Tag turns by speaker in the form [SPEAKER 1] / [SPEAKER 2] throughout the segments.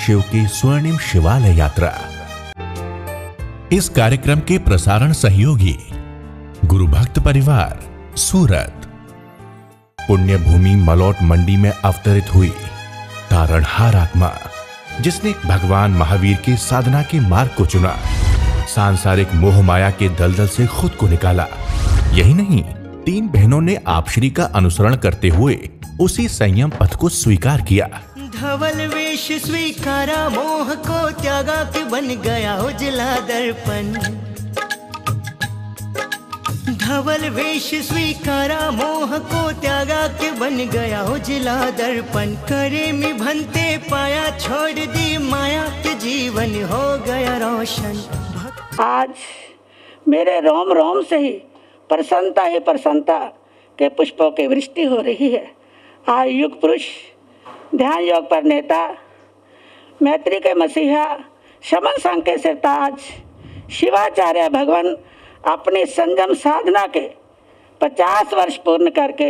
[SPEAKER 1] शिव की स्वर्णिम शिवालय यात्रा। इस कार्यक्रम के प्रसारण सहयोगी गुरु भक्त परिवार सूरत। पुण्य भूमि मलौट मंडी में अवतरित हुई तारणहार आत्मा, जिसने भगवान महावीर के साधना के मार्ग को चुना, सांसारिक मोह माया के दलदल से खुद को निकाला। यही नहीं, 3 बहनों ने आप श्री का अनुसरण करते हुए उसी संयम पथ को स्वीकार किया।
[SPEAKER 2] धवल वेश स्वीकारा, मोह को त्यागा के बन गया उजला दर्पण। धवल वेश स्वीकारा, मोह को त्यागा के बन गया उजला दर्पण। करे में भनते पाया, छोड़ दी माया के जीवन हो गया रोशन।
[SPEAKER 3] आज मेरे रोम रोम से ही प्रसन्नता के पुष्पों की वृष्टि हो रही है। आज युग पुरुष, ध्यान योग पर नेता, मैत्री के मसीहा, शमन संघ के सिरताज शिवाचार्य भगवान अपनी संयम साधना के 50 वर्ष पूर्ण करके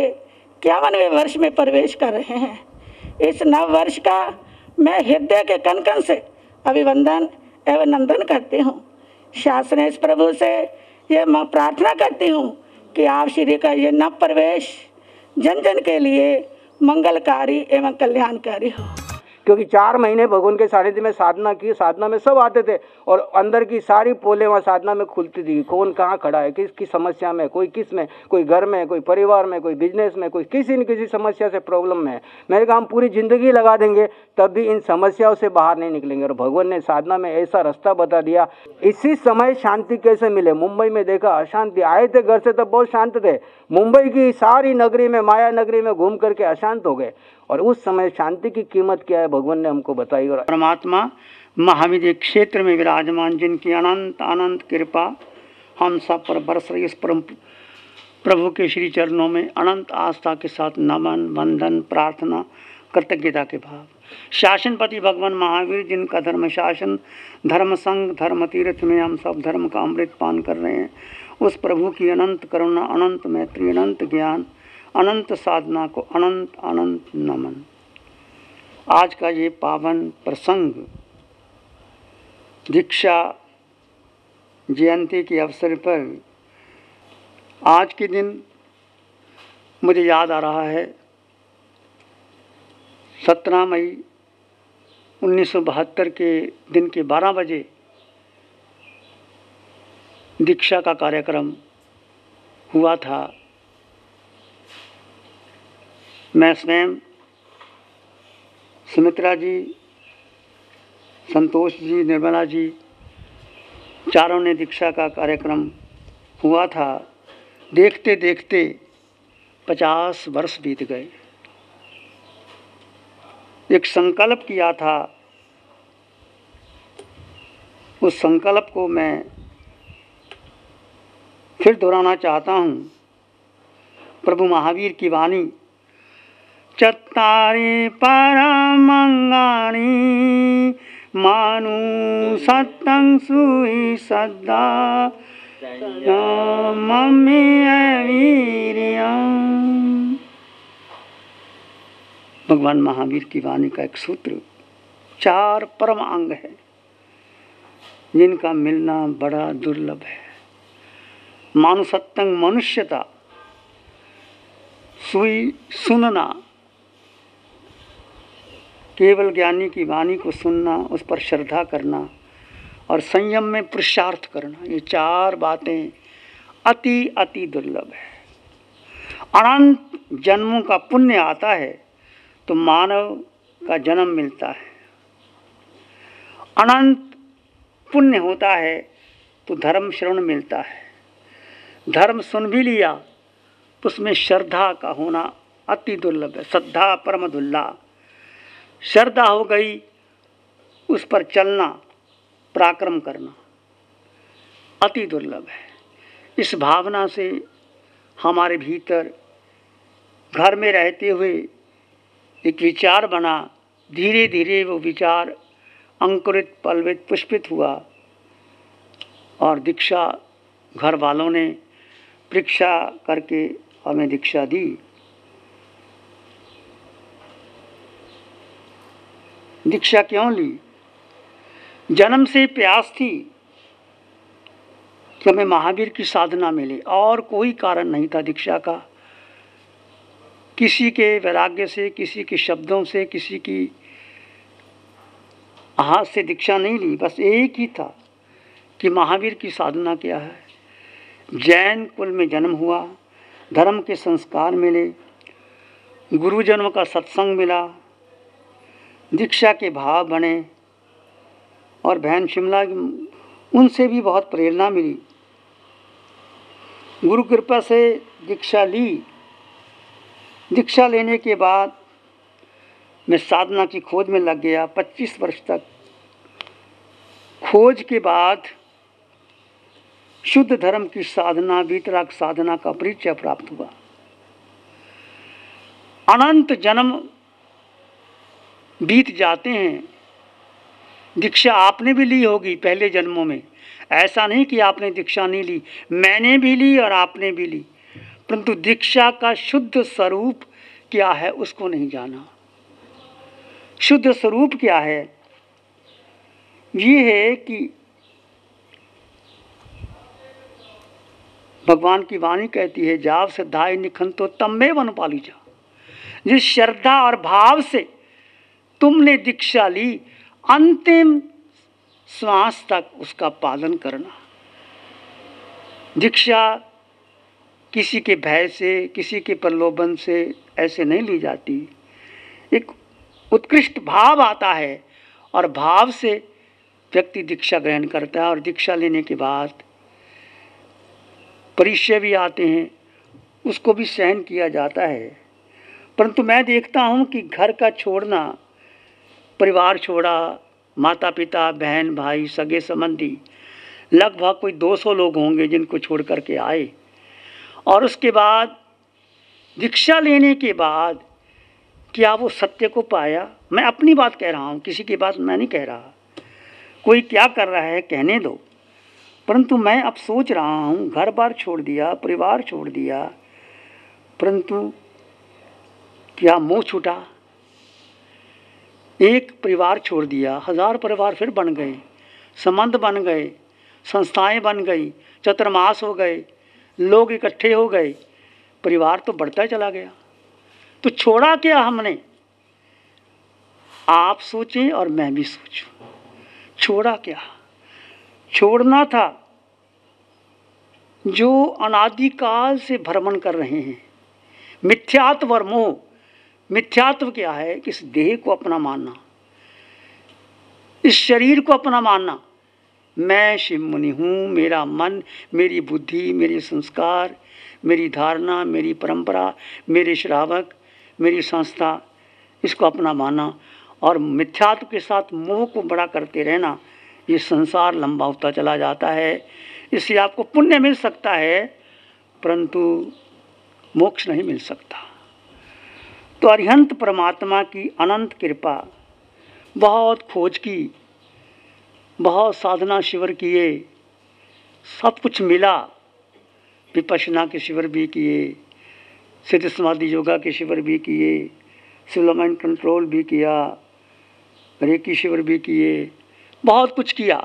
[SPEAKER 3] 51वें वर्ष में प्रवेश कर रहे हैं। इस नव वर्ष का मैं हृदय के कण कण से अभिवंदन एवं नंदन करती हूँ। शासनेश प्रभु से ये मैं प्रार्थना करती हूँ कि आप श्री का ये नव प्रवेश जन जन के लिए मंगलकारी एवं कल्याणकारी हो।
[SPEAKER 4] क्योंकि 4 महीने भगवान के सानिध्य में साधना की, साधना में सब आते थे और अंदर की सारी पोलें वहाँ साधना में खुलती थी। कौन कहाँ खड़ा है, किसकी समस्या में, कोई किस में, कोई घर में, कोई परिवार में, कोई बिजनेस में, कोई किसी न किसी समस्या से प्रॉब्लम में है। मैंने कहा हम पूरी ज़िंदगी लगा देंगे तब भी इन समस्याओं से बाहर नहीं निकलेंगे। और भगवान ने साधना में ऐसा रास्ता बता दिया। इसी समय शांति कैसे मिले। मुंबई में देखा अशांति, आए थे घर से तब बहुत शांत थे, मुंबई की सारी नगरी में, माया नगरी में घूम करके अशांत हो गए। और उस समय शांति की कीमत क्या है भगवान ने हमको बताई। और
[SPEAKER 5] परमात्मा महावीर क्षेत्र में विराजमान, जिनकी अनंत अनंत कृपा हम सब पर बरस रही, इस परम प्रभु के श्री चरणों में अनंत आस्था के साथ नमन, वंदन, प्रार्थना, कृतज्ञता के भाव। शासनपति भगवान महावीर, जिनका धर्म शासन, धर्म संघ, धर्म तीर्थ में हम सब धर्म का अमृत पान कर रहे हैं, उस प्रभु की अनंत करुणा, अनंत मैत्री, अनंत ज्ञान, अनंत साधना को अनंत अनंत नमन। आज का ये पावन प्रसंग दीक्षा जयंती के अवसर पर आज के दिन मुझे याद आ रहा है 17 मई 1972 के दिन के 12 बजे दीक्षा का कार्यक्रम हुआ था। मैं स्वयं, सुमित्रा जी, संतोष जी, निर्मला जी, चारों ने दीक्षा का कार्यक्रम हुआ था। देखते देखते 50 वर्ष बीत गए। एक संकल्प किया था, उस संकल्प को मैं फिर दोहराना चाहता हूँ। प्रभु महावीर की वाणी, चत्तारि परमंगानि मानु सत्तं सुहि सद्दा मम्मी वीर्यम्। भगवान महावीर की वाणी का एक सूत्र, 4 परम अंग है जिनका मिलना बड़ा दुर्लभ है। मानु सत्तं मनुष्यता, सुई सुनना, केवल ज्ञानी की वाणी को सुनना, उस पर श्रद्धा करना और संयम में पुरुषार्थ करना, ये 4 बातें अति अति दुर्लभ है। अनंत जन्मों का पुण्य आता है तो मानव का जन्म मिलता है। अनंत पुण्य होता है तो धर्म श्रवण मिलता है। धर्म सुन भी लिया तो उसमें श्रद्धा का होना अति दुर्लभ है। श्रद्धा परम दुर्लभ, श्रद्धा हो गई, उस पर चलना, पराक्रम करना अति दुर्लभ है। इस भावना से हमारे भीतर घर में रहते हुए एक विचार बना। धीरे धीरे वो विचार अंकुरित, पल्वित, पुष्पित हुआ और दीक्षा घर वालों ने परीक्षा करके हमें दीक्षा दी। दीक्षा क्यों ली? जन्म से प्यास थी कि हमें महावीर की साधना मिले, और कोई कारण नहीं था दीक्षा का। किसी के वैराग्य से, किसी के शब्दों से, किसी की हाथ से दीक्षा नहीं ली। बस एक ही था कि महावीर की साधना क्या है। जैन कुल में जन्म हुआ, धर्म के संस्कार मिले, गुरुजनों का सत्संग मिला, दीक्षा के भाव बने, और बहन शिमला उनसे भी बहुत प्रेरणा मिली। गुरु कृपा से दीक्षा ली। दीक्षा लेने के बाद मैं साधना की खोज में लग गया। 25 वर्ष तक खोज के बाद शुद्ध धर्म की साधना, वीतराग साधना का परिचय प्राप्त हुआ। अनंत जन्म बीत जाते हैं। दीक्षा आपने भी ली होगी पहले जन्मों में, ऐसा नहीं कि आपने दीक्षा नहीं ली, मैंने भी ली और आपने भी ली, परंतु दीक्षा का शुद्ध स्वरूप क्या है उसको नहीं जाना। शुद्ध स्वरूप क्या है? ये है कि भगवान की वाणी कहती है, जाव श्रद्धाय निखंतो तम्मेव अनुपालिजा। जिस श्रद्धा और भाव से तुमने दीक्षा ली, अंतिम श्वास तक उसका पालन करना। दीक्षा किसी के भय से, किसी के प्रलोभन से ऐसे नहीं ली जाती। एक उत्कृष्ट भाव आता है और भाव से व्यक्ति दीक्षा ग्रहण करता है, और दीक्षा लेने के बाद परिचय भी आते हैं, उसको भी सहन किया जाता है। परंतु मैं देखता हूँ कि घर का छोड़ना, परिवार छोड़ा, माता पिता, बहन भाई, सगे संबंधी, लगभग कोई 200 लोग होंगे जिनको छोड़ करके आए, और उसके बाद दीक्षा लेने के बाद क्या वो सत्य को पाया? मैं अपनी बात कह रहा हूँ, किसी की बात मैं नहीं कह रहा। कोई क्या कर रहा है कहने दो, परंतु मैं अब सोच रहा हूँ, घर बार छोड़ दिया, परिवार छोड़ दिया, परंतु क्या मोह छूटा? एक परिवार छोड़ दिया, 1000 परिवार फिर बन गए, संबंध बन गए, संस्थाएं बन गई, चतुर्मास हो गए, लोग इकट्ठे हो गए, परिवार तो बढ़ता चला गया। तो छोड़ा क्या हमने? आप सोचें और मैं भी सोचूं, छोड़ा क्या? छोड़ना था जो अनादिकाल से भ्रमण कर रहे हैं, मिथ्यात्व और मोह। मिथ्यात्व क्या है? कि इस देह को अपना मानना, इस शरीर को अपना मानना। मैं शिव मुनि हूँ, मेरा मन, मेरी बुद्धि, मेरे संस्कार, मेरी धारणा, मेरी परंपरा, मेरे श्रावक, मेरी संस्था, इसको अपना मानना, और मिथ्यात्व के साथ मोह को बड़ा करते रहना। ये संसार लंबा होता चला जाता है। इससे आपको पुण्य मिल सकता है, परंतु मोक्ष नहीं मिल सकता। तो अरिहंत परमात्मा की अनंत कृपा, बहुत खोज की, बहुत साधना शिविर किए, सब कुछ मिला। विपश्यना के शिविर भी किए, सिद्ध समाधि योगा के शिविर भी किए, सिविल माइंड कंट्रोल भी किया, रेकी शिविर भी किए, बहुत कुछ किया,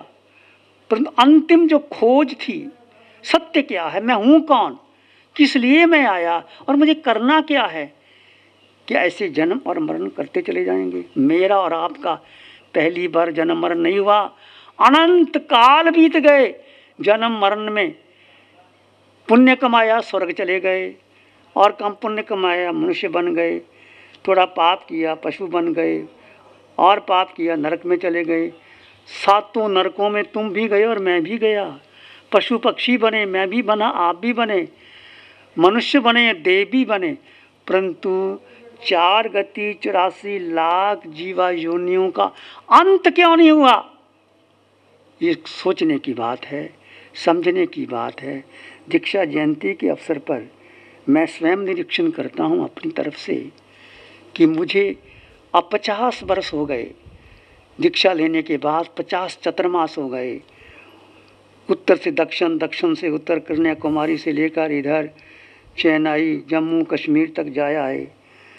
[SPEAKER 5] परंतु अंतिम जो खोज थी, सत्य क्या है, मैं हूँ कौन, किस लिए मैं आया और मुझे करना क्या है? क्या ऐसे जन्म और मरण करते चले जाएंगे? मेरा और आपका पहली बार जन्म मरण नहीं हुआ, अनंत काल बीत गए जन्म मरण में। पुण्य कमाया स्वर्ग चले गए, और कम पुण्य कमाया मनुष्य बन गए, थोड़ा पाप किया पशु बन गए, और पाप किया नरक में चले गए। 7 नरकों में तुम भी गए और मैं भी गया। पशु पक्षी बने, मैं भी बना, आप भी बने, मनुष्य बने, देव भी बने, परंतु 4 गति 84 लाख जीवा योनियों का अंत क्यों नहीं हुआ? ये सोचने की बात है, समझने की बात है। दीक्षा जयंती के अवसर पर मैं स्वयं निरीक्षण करता हूँ अपनी तरफ से कि मुझे अब 50 वर्ष हो गए दीक्षा लेने के बाद, 50 चतुर्मास हो गए। उत्तर से दक्षिण, दक्षिण से उत्तर, कन्याकुमारी से लेकर इधर चेन्नई, जम्मू कश्मीर तक जाया है।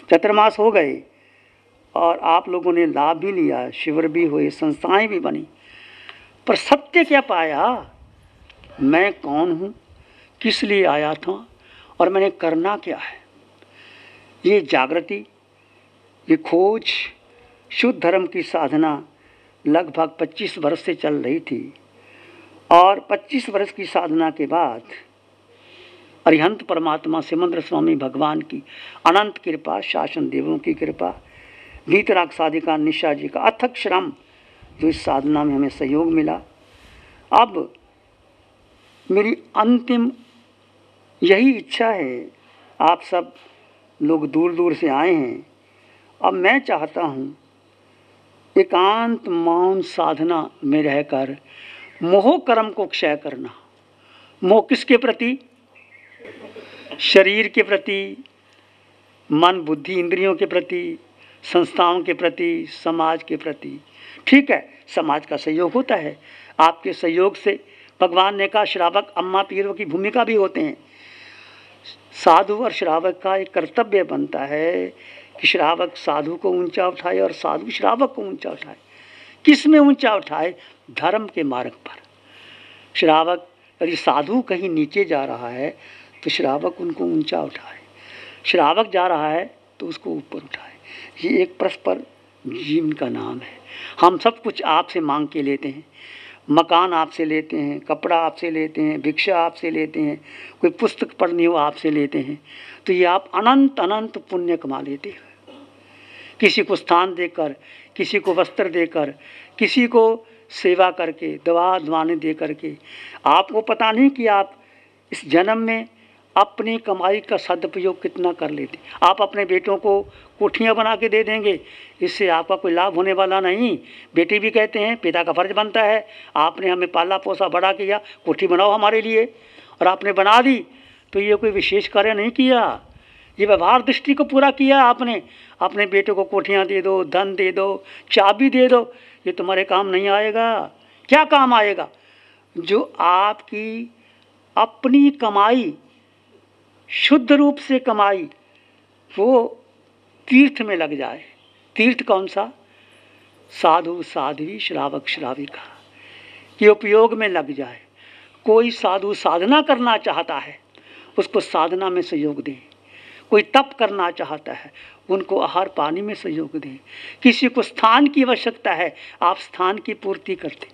[SPEAKER 5] चतुर्मास हो गए और आप लोगों ने लाभ भी लिया, शिविर भी हुए, संस्थाएं भी बनी, पर सत्य क्या पाया, मैं कौन हूँ, किस लिए आया था और मैंने करना क्या है। ये जागृति, ये खोज, शुद्ध धर्म की साधना लगभग 25 वर्ष से चल रही थी। और 25 वर्ष की साधना के बाद अरिहंत परमात्मा सिमंद्र स्वामी भगवान की अनंत कृपा, शासन देवों की कृपा, वीतराग साधिका निशा जी का अथक श्रम, जो इस साधना में हमें सहयोग मिला। अब मेरी अंतिम यही इच्छा है, आप सब लोग दूर दूर से आए हैं, अब मैं चाहता हूँ एकांत मौन साधना में रहकर मोह कर्म को क्षय करना। मोह किसके प्रति? शरीर के प्रति, मन बुद्धि इंद्रियों के प्रति, संस्थाओं के प्रति, समाज के प्रति। ठीक है, समाज का सहयोग होता है, आपके सहयोग से भगवान ने कहा श्रावक अम्मा पीरों की भूमिका भी होते हैं। साधु और श्रावक का एक कर्तव्य बनता है कि श्रावक साधु को ऊंचा उठाए और साधु श्रावक को ऊंचा उठाए। किस में ऊंचा उठाए? धर्म के मार्ग पर। श्रावक यदि साधु कहीं नीचे जा रहा है तो श्रावक उनको ऊंचा उठाए, श्रावक जा रहा है तो उसको ऊपर उठाए। ये एक परस्पर जीवन का नाम है। हम सब कुछ आपसे मांग के लेते हैं, मकान आपसे लेते हैं, कपड़ा आपसे लेते हैं, भिक्षा आपसे लेते हैं, कोई पुस्तक पढ़नी हो आपसे लेते हैं, तो ये आप अनंत अनंत पुण्य कमा लेते हैं। किसी को स्थान देकर, किसी को वस्त्र देकर, किसी को सेवा करके, दवा दवाने दे करके, आपको पता नहीं कि आप इस जन्म में अपनी कमाई का सदुपयोग कितना कर लेते। आप अपने बेटों को कोठियाँ बना के दे देंगे, इससे आपका कोई लाभ होने वाला नहीं। बेटी भी कहते हैं पिता का फर्ज बनता है, आपने हमें पाला पोसा बड़ा किया, कोठी बनाओ हमारे लिए, और आपने बना दी तो ये कोई विशेष कार्य नहीं किया, ये व्यवहार दृष्टि को पूरा किया आपने। अपने बेटे को कोठियाँ दे दो, धन दे दो, चाबी दे दो, ये तुम्हारे काम नहीं आएगा। क्या काम आएगा? जो आपकी अपनी कमाई, शुद्ध रूप से कमाई, वो तीर्थ में लग जाए। तीर्थ कौन सा? साधु साध्वी श्रावक श्राविका के उपयोग में लग जाए। कोई साधु साधना करना चाहता है, उसको साधना में सहयोग दें। कोई तप करना चाहता है, उनको आहार पानी में सहयोग दें। किसी को स्थान की आवश्यकता है, आप स्थान की पूर्ति करते,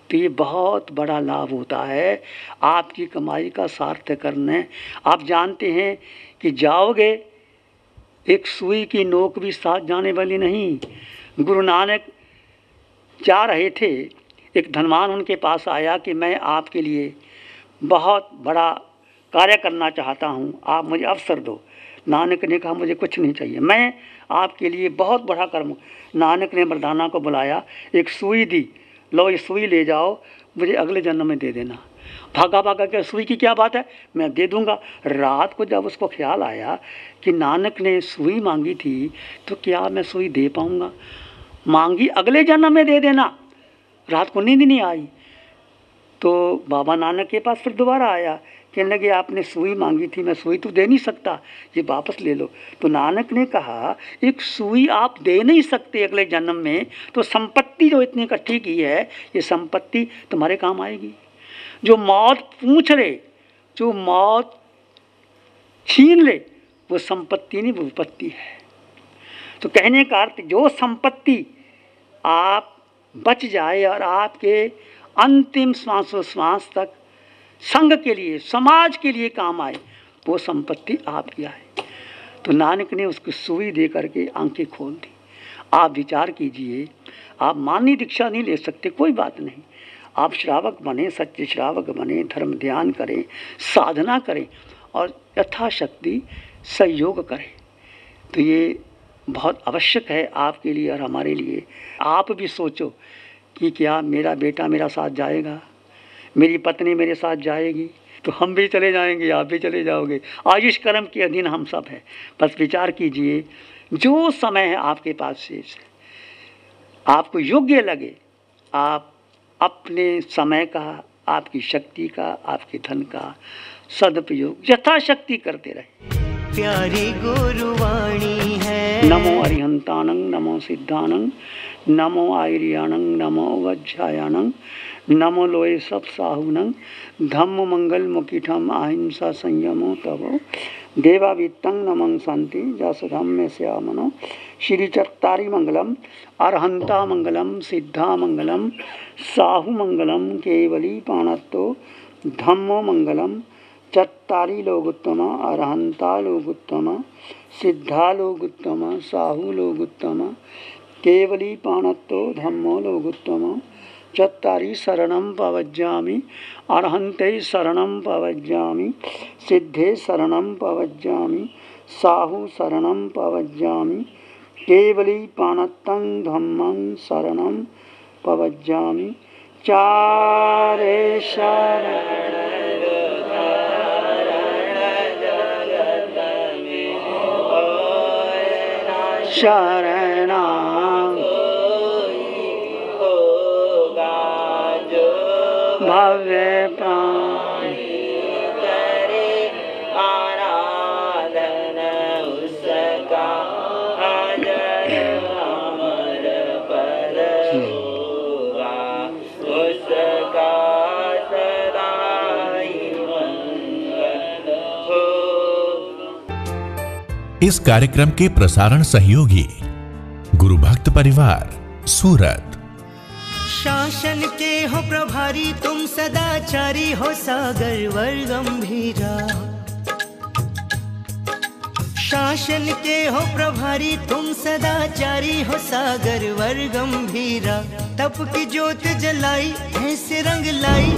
[SPEAKER 5] तो ये बहुत बड़ा लाभ होता है आपकी कमाई का सार्थक करने। आप जानते हैं कि जाओगे, एक सुई की नोक भी साथ जाने वाली नहीं। गुरु नानक जा रहे थे, एक धनवान उनके पास आया कि मैं आपके लिए बहुत बड़ा कार्य करना चाहता हूँ, आप मुझे अवसर दो। नानक ने कहा मुझे कुछ नहीं चाहिए, मैं आपके लिए बहुत बड़ा कर्म। नानक ने मर्दाना को बुलाया, एक सुई दी, लो ये सुई ले जाओ, मुझे अगले जन्म में दे देना। भागा भागा के, सुई की क्या बात है, मैं दे दूंगा। रात को जब उसको ख्याल आया कि नानक ने सुई मांगी थी, तो क्या मैं सुई दे पाऊंगा? मांगी अगले जन्म में दे देना। रात को नींद नहीं आई, तो बाबा नानक के पास फिर दोबारा आया, कहने लगे आपने सुई मांगी थी, मैं सुई तो दे नहीं सकता, ये वापस ले लो। तो नानक ने कहा एक सुई आप दे नहीं सकते अगले जन्म में, तो संपत्ति जो इतनी इकट्ठी की है, ये संपत्ति तुम्हारे काम आएगी। जो मौत पूछ ले, जो मौत छीन ले, वो संपत्ति नहीं, वो विपत्ति है। तो कहने का अर्थ, जो संपत्ति आप बच जाए और आपके अंतिम श्वासोश्वास तक संघ के लिए, समाज के लिए काम आए, वो संपत्ति आपकी आए। तो नानक ने उसको सुई दे करके आंखें खोल दी। आप विचार कीजिए, आप माननी दीक्षा नहीं ले सकते, कोई बात नहीं, आप श्रावक बने, सच्चे श्रावक बने, धर्म ध्यान करें, साधना करें और यथाशक्ति सहयोग करें। तो ये बहुत आवश्यक है आपके लिए और हमारे लिए। आप भी सोचो कि क्या मेरा बेटा मेरा साथ जाएगा, मेरी पत्नी मेरे साथ जाएगी, तो हम भी चले जाएंगे, आप भी चले जाओगे। आयुष कर्म के अधीन हम सब हैं। बस विचार कीजिए, जो समय है आपके पास शेष है, आपको योग्य लगे, आप अपने समय का, आपकी शक्ति का, आपके धन का सदुपयोग यथाशक्ति करते रहे।
[SPEAKER 2] प्यारी गुरुवाणी है
[SPEAKER 5] नमो अरिहंतानं, नमो सिद्धानं, नमो आयर्यानं, नमो वज्रायानं, नमो लोये सब साहुनं, धम्म मंगल मुकिठम अहिंसा संयमो तवो देवावित्तं नमं शांति जसधम्य श्यामनो श्री चत्तारी मंगलम, अरहंता मंगलम, सिद्धा मंगलम, साहु मंगलम, केवली पाणत्तो धम्मो मंगलम, चत्तारी लोगुत्तम, अरहंता लोगुत्तम, सिद्धा लोगुत्तम, साहु लोगुत्तम, केवली पाणत्तो धम्मो लोगुत्तम, चत्तारी शरणं पवज्जामि, अरहन्ते शरणं पवज्जामि, सिद्धे शरणं पवज्जामि, साहु शरणं पवज्जामि, केवली पाणत्तं धम्मं शरणं पवज्जामि, चारे शरण शरणा भव्य प्राण करे आराधन उसका अजर अमर पद होगा, उसका सदा ही मंगल हो।
[SPEAKER 1] इस कार्यक्रम के प्रसारण सहयोगी गुरु भक्त परिवार सूरत।
[SPEAKER 2] शासन के हो प्रभारी तुम सदाचारी हो सागर वर गंभीरा, शासन के हो प्रभारी तुम सदाचारी हो सागर वर गंभीरा, तप की ज्योत जलाई ऐसे रंग लाई